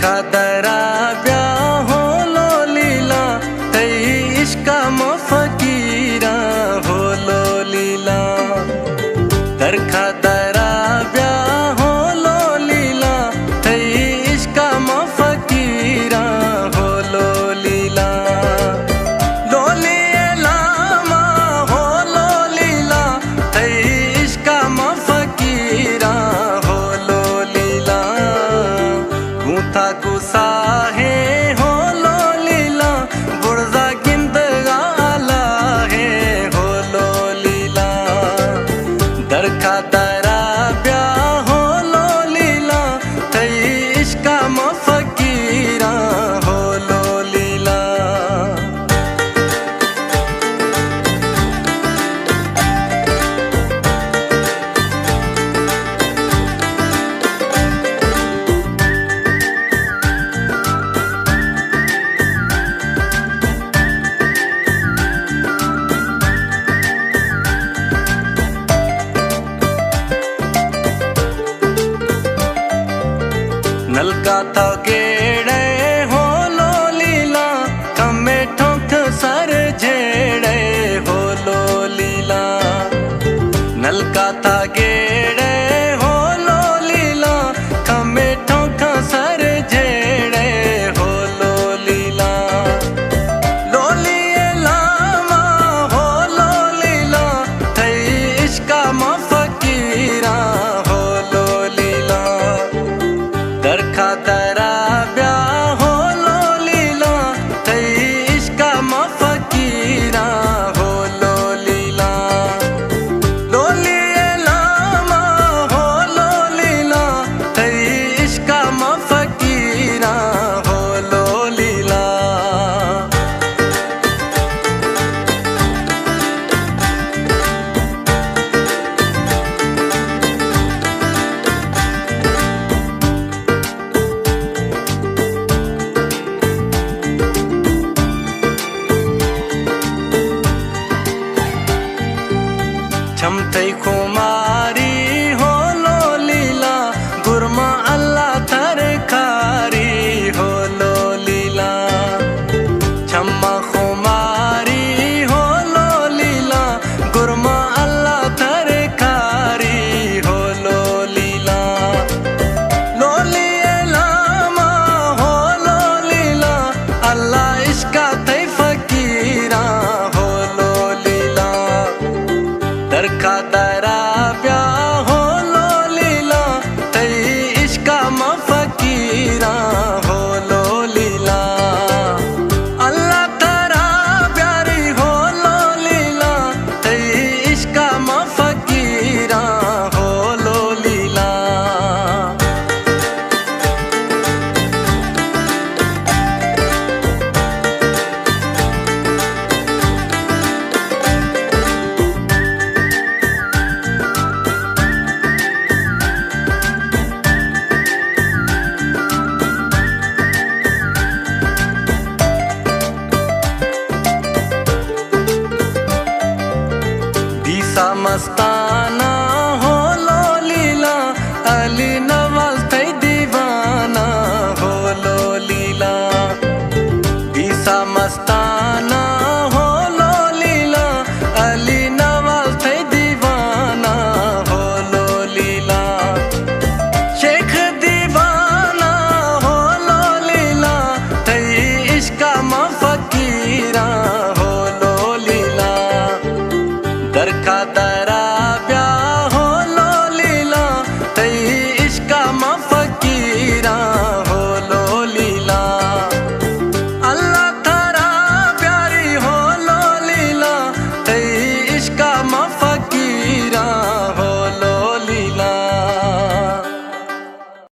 दरखा दरा ब्याहो लो लीला तई इश्का मफकीरा हो लो लीला। दरखा दरा ब्याहो लो लीला तई इश्का मफकीरा हो लो लीला। लोली लामा हो लो लीला तई इश्का मफकीरा हो लो लीला। गुथा गुसा है हो लो लीला बुर्जा गिंद गाला है हो लो लीला। दरखा दरा ब्याहो लो लीला तई इश्का मफकीरा हो लो लीला। नलका था गेड़े हो लो लीला कमे ठोक सर झेड़े हो लो लीला। नलका था गेड़े हो लो लीला कमे ठोक सर झेड़े हो लो लीला। लोली लामा हो लो लीला तई इश्का मफकीरा हो लो लीला। दरखा दरा ब्याहो लो लीला तई इश्का मफकीरा हो लो लीला। लोली लामा हो लो लीला तई इश्का मफकीरा हो लो लीला। छमतई खुमारी हो लो लीला गुरमा अल्लाह तरकारी हो लो लीला। छम्मा खुमारी हो लो लीला गुरमा अल्लाह तरकारी हो लो लीला। लोली लामा हो लो लीला अल्लाह इश्का तई फकीरा हो लो लीला। दरखा दरा ब्याहो लो लीला तई इश्का मफकीरा हो लो लीला। अल्लाह तरा प्यारी हो लो लीला तई इश्का मफकीरा हो लो लीला। मस्ता